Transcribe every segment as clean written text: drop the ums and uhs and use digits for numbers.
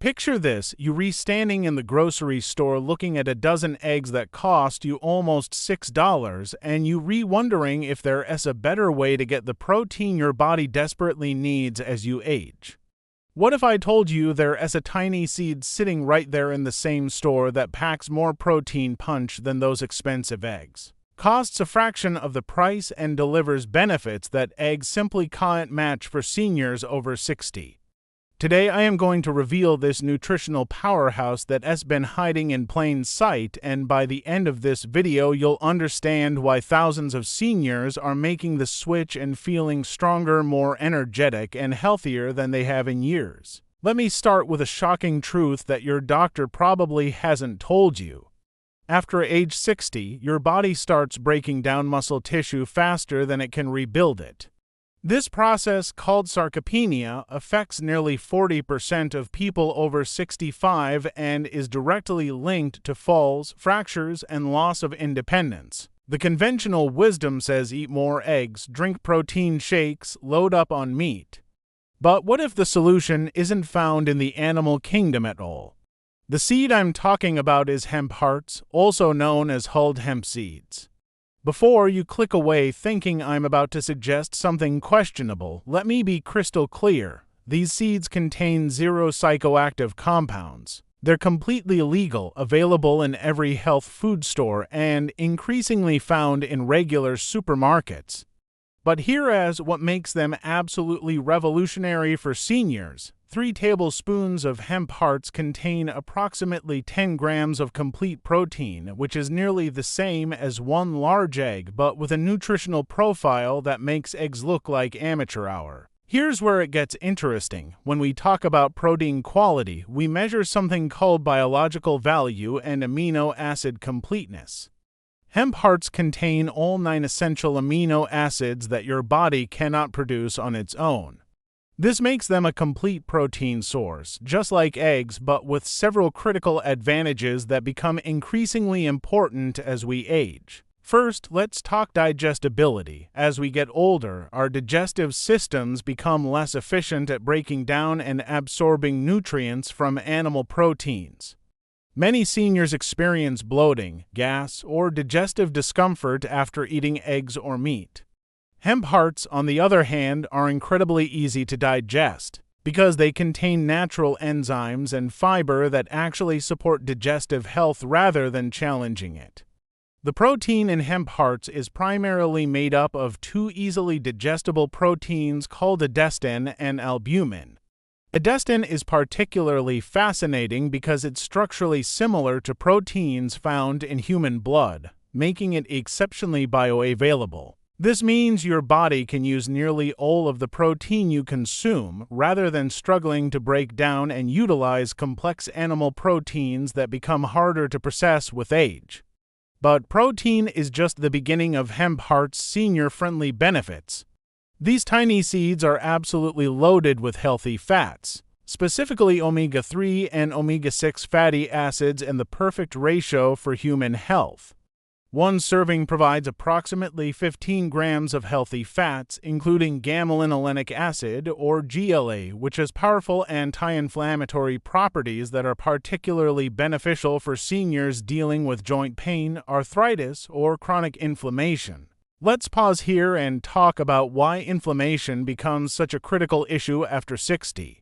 Picture this, you standing in the grocery store looking at a dozen eggs that cost you almost $6 and you wondering if there is a better way to get the protein your body desperately needs as you age. What if I told you there is a tiny seed sitting right there in the same store that packs more protein punch than those expensive eggs? Costs a fraction of the price and delivers benefits that eggs simply can't match for seniors over 60. Today I am going to reveal this nutritional powerhouse that has been hiding in plain sight, and by the end of this video you'll understand why thousands of seniors are making the switch and feeling stronger, more energetic, and healthier than they have in years. Let me start with a shocking truth that your doctor probably hasn't told you. After age 60, your body starts breaking down muscle tissue faster than it can rebuild it. This process, called sarcopenia, affects nearly 40% of people over 65 and is directly linked to falls, fractures, and loss of independence. The conventional wisdom says eat more eggs, drink protein shakes, load up on meat. But what if the solution isn't found in the animal kingdom at all? The seed I'm talking about is hemp hearts, also known as hulled hemp seeds. Before you click away thinking I'm about to suggest something questionable, let me be crystal clear. These seeds contain 0 psychoactive compounds. They're completely legal, available in every health food store, and increasingly found in regular supermarkets. But here's what makes them absolutely revolutionary for seniors. 3 tablespoons of hemp hearts contain approximately 10 grams of complete protein, which is nearly the same as 1 large egg, but with a nutritional profile that makes eggs look like amateur hour. Here's where it gets interesting. When we talk about protein quality, we measure something called biological value and amino acid completeness. Hemp hearts contain all 9 essential amino acids that your body cannot produce on its own. This makes them a complete protein source, just like eggs, but with several critical advantages that become increasingly important as we age. First, let's talk digestibility. As we get older, our digestive systems become less efficient at breaking down and absorbing nutrients from animal proteins. Many seniors experience bloating, gas, or digestive discomfort after eating eggs or meat. Hemp hearts, on the other hand, are incredibly easy to digest because they contain natural enzymes and fiber that actually support digestive health rather than challenging it. The protein in hemp hearts is primarily made up of 2 easily digestible proteins called edestin and albumin. Edestin is particularly fascinating because it's structurally similar to proteins found in human blood, making it exceptionally bioavailable. This means your body can use nearly all of the protein you consume rather than struggling to break down and utilize complex animal proteins that become harder to process with age. But protein is just the beginning of hemp heart's senior-friendly benefits. These tiny seeds are absolutely loaded with healthy fats, specifically omega-3 and omega-6 fatty acids in the perfect ratio for human health. 1 serving provides approximately 15 grams of healthy fats, including gamma-linolenic acid, or GLA, which has powerful anti-inflammatory properties that are particularly beneficial for seniors dealing with joint pain, arthritis, or chronic inflammation. Let's pause here and talk about why inflammation becomes such a critical issue after 60.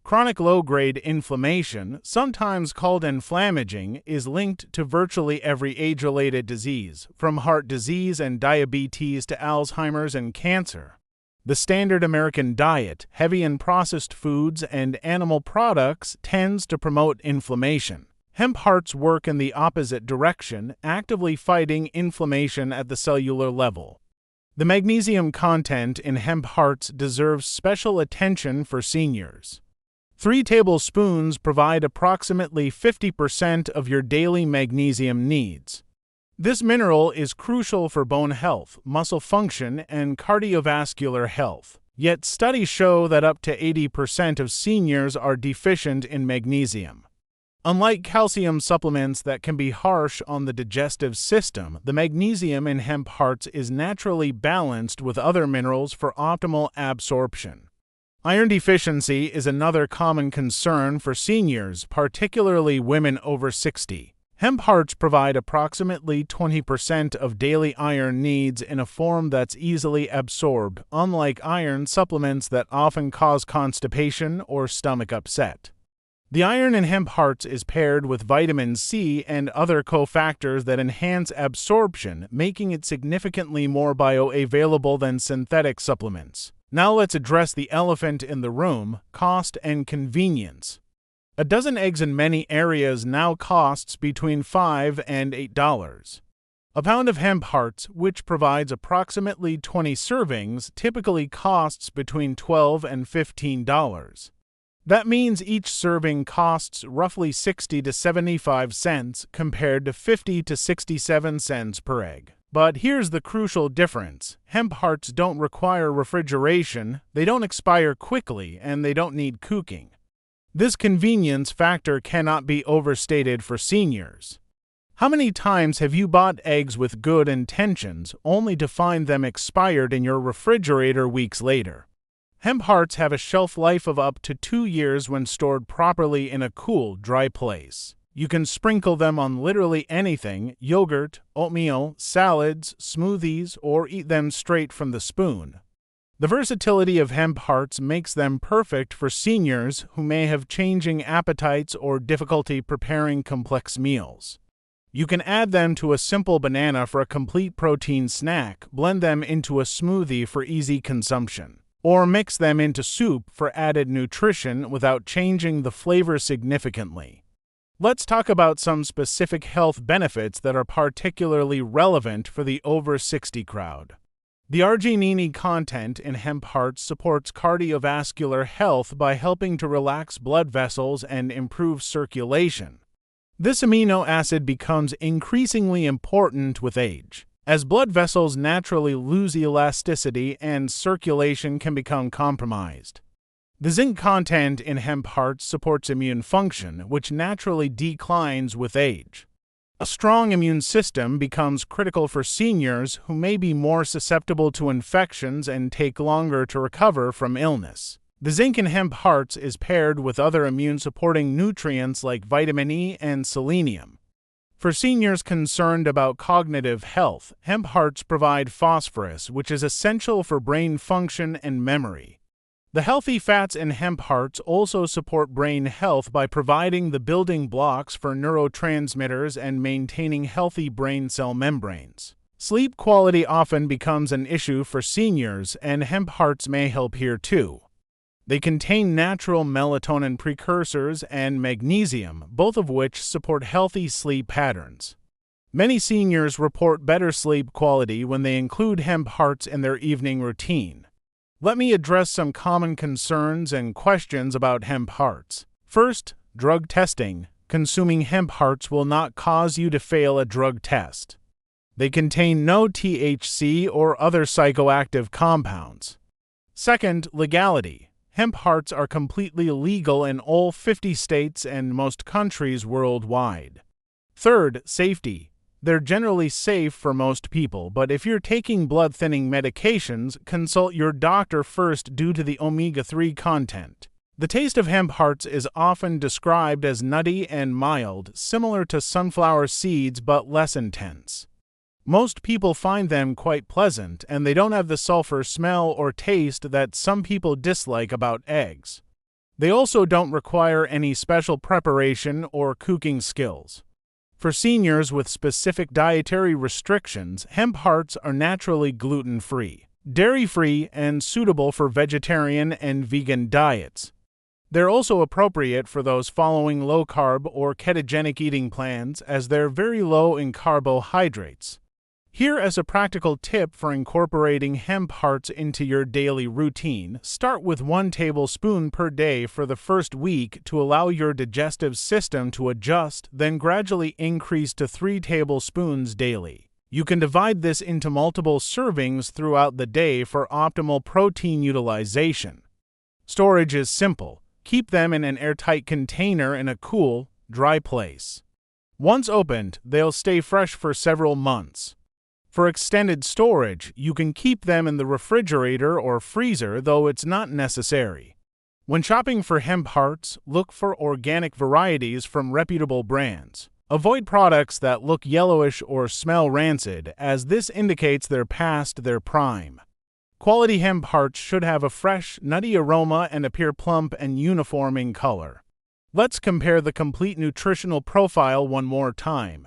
Chronic low-grade inflammation, sometimes called inflammaging, is linked to virtually every age-related disease, from heart disease and diabetes to Alzheimer's and cancer. The standard American diet, heavy in processed foods and animal products, tends to promote inflammation. Hemp hearts work in the opposite direction, actively fighting inflammation at the cellular level. The magnesium content in hemp hearts deserves special attention for seniors. 3 tablespoons provide approximately 50% of your daily magnesium needs. This mineral is crucial for bone health, muscle function, and cardiovascular health. Yet studies show that up to 80% of seniors are deficient in magnesium. Unlike calcium supplements that can be harsh on the digestive system, the magnesium in hemp hearts is naturally balanced with other minerals for optimal absorption. Iron deficiency is another common concern for seniors, particularly women over 60. Hemp hearts provide approximately 20% of daily iron needs in a form that's easily absorbed, unlike iron supplements that often cause constipation or stomach upset. The iron in hemp hearts is paired with vitamin C and other cofactors that enhance absorption, making it significantly more bioavailable than synthetic supplements. Now let's address the elephant in the room: cost and convenience. A dozen eggs in many areas now costs between $5 and $8. A pound of hemp hearts, which provides approximately 20 servings, typically costs between $12 and $15. That means each serving costs roughly 60 to 75 cents compared to 50 to 67 cents per egg. But here's the crucial difference. Hemp hearts don't require refrigeration, they don't expire quickly, and they don't need cooking. This convenience factor cannot be overstated for seniors. How many times have you bought eggs with good intentions only to find them expired in your refrigerator weeks later? Hemp hearts have a shelf life of up to 2 years when stored properly in a cool, dry place. You can sprinkle them on literally anything: yogurt, oatmeal, salads, smoothies, or eat them straight from the spoon. The versatility of hemp hearts makes them perfect for seniors who may have changing appetites or difficulty preparing complex meals. You can add them to a simple banana for a complete protein snack, blend them into a smoothie for easy consumption, or mix them into soup for added nutrition without changing the flavor significantly. Let's talk about some specific health benefits that are particularly relevant for the over 60 crowd. The arginine content in hemp hearts supports cardiovascular health by helping to relax blood vessels and improve circulation. This amino acid becomes increasingly important with age, as blood vessels naturally lose elasticity and circulation can become compromised. The zinc content in hemp hearts supports immune function, which naturally declines with age. A strong immune system becomes critical for seniors who may be more susceptible to infections and take longer to recover from illness. The zinc in hemp hearts is paired with other immune-supporting nutrients like vitamin E and selenium. For seniors concerned about cognitive health, hemp hearts provide phosphorus, which is essential for brain function and memory. The healthy fats in hemp hearts also support brain health by providing the building blocks for neurotransmitters and maintaining healthy brain cell membranes. Sleep quality often becomes an issue for seniors, and hemp hearts may help here too. They contain natural melatonin precursors and magnesium, both of which support healthy sleep patterns. Many seniors report better sleep quality when they include hemp hearts in their evening routine. Let me address some common concerns and questions about hemp hearts. First, drug testing. Consuming hemp hearts will not cause you to fail a drug test. They contain no THC or other psychoactive compounds. Second, legality. Hemp hearts are completely legal in all 50 states and most countries worldwide. Third, safety. They're generally safe for most people, but if you're taking blood-thinning medications, consult your doctor first due to the omega-3 content. The taste of hemp hearts is often described as nutty and mild, similar to sunflower seeds but less intense. Most people find them quite pleasant, and they don't have the sulfur smell or taste that some people dislike about eggs. They also don't require any special preparation or cooking skills. For seniors with specific dietary restrictions, hemp hearts are naturally gluten-free, dairy-free, and suitable for vegetarian and vegan diets. They're also appropriate for those following low-carb or ketogenic eating plans, as they're very low in carbohydrates. Here is a practical tip for incorporating hemp hearts into your daily routine. Start with 1 tablespoon per day for the first week to allow your digestive system to adjust, then gradually increase to 3 tablespoons daily. You can divide this into multiple servings throughout the day for optimal protein utilization. Storage is simple. Keep them in an airtight container in a cool, dry place. Once opened, they'll stay fresh for several months. For extended storage, you can keep them in the refrigerator or freezer, though it's not necessary. When shopping for hemp hearts, look for organic varieties from reputable brands. Avoid products that look yellowish or smell rancid, as this indicates they're past their prime. Quality hemp hearts should have a fresh, nutty aroma and appear plump and uniform in color. Let's compare the complete nutritional profile one more time.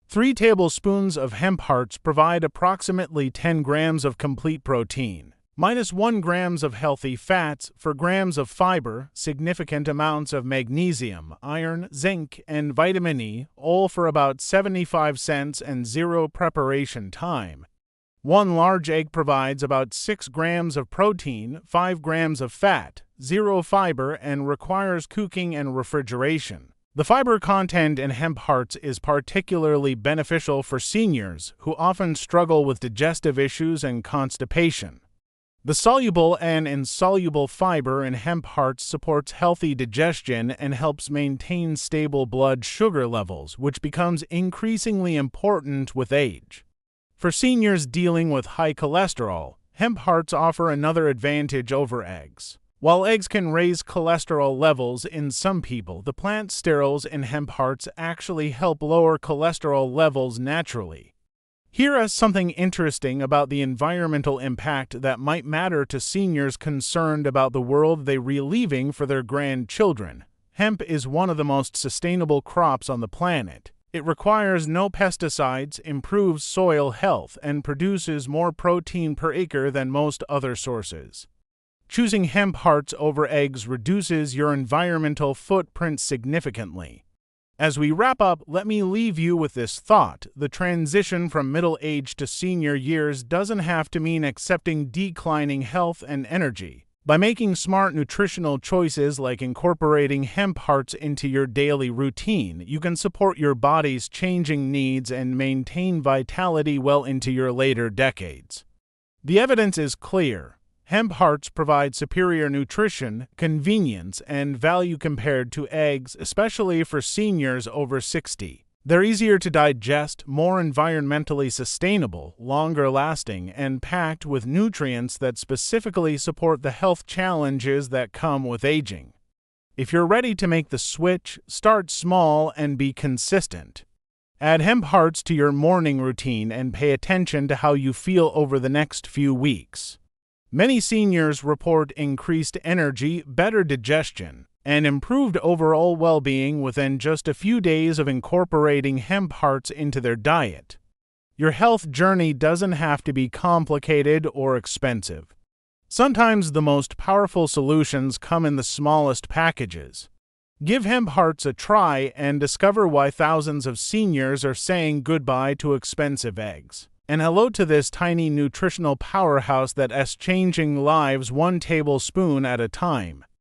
3 tablespoons of hemp hearts provide approximately 10 grams of complete protein, minus 1 grams of healthy fats, 4 grams of fiber, significant amounts of magnesium, iron, zinc, and vitamin E, all for about 75 cents and 0 preparation time. 1 large egg provides about 6 grams of protein, 5 grams of fat, 0 fiber, and requires cooking and refrigeration. The fiber content in hemp hearts is particularly beneficial for seniors who often struggle with digestive issues and constipation. The soluble and insoluble fiber in hemp hearts supports healthy digestion and helps maintain stable blood sugar levels, which becomes increasingly important with age. For seniors dealing with high cholesterol, hemp hearts offer another advantage over eggs. While eggs can raise cholesterol levels in some people, the plant sterols in hemp hearts actually help lower cholesterol levels naturally. Here is something interesting about the environmental impact that might matter to seniors concerned about the world they're leaving for their grandchildren. Hemp is one of the most sustainable crops on the planet. It requires no pesticides, improves soil health, and produces more protein per acre than most other sources. Choosing hemp hearts over eggs reduces your environmental footprint significantly. As we wrap up, let me leave you with this thought. The transition from middle age to senior years doesn't have to mean accepting declining health and energy. By making smart nutritional choices like incorporating hemp hearts into your daily routine, you can support your body's changing needs and maintain vitality well into your later decades. The evidence is clear. Hemp hearts provide superior nutrition, convenience, and value compared to eggs, especially for seniors over 60. They're easier to digest, more environmentally sustainable, longer lasting, and packed with nutrients that specifically support the health challenges that come with aging. If you're ready to make the switch, start small and be consistent. Add hemp hearts to your morning routine and pay attention to how you feel over the next few weeks. Many seniors report increased energy, better digestion, and improved overall well-being within just a few days of incorporating hemp hearts into their diet. Your health journey doesn't have to be complicated or expensive. Sometimes the most powerful solutions come in the smallest packages. Give hemp hearts a try and discover why thousands of seniors are saying goodbye to expensive eggs. And hello to this tiny nutritional powerhouse that is changing lives 1 tablespoon at a time.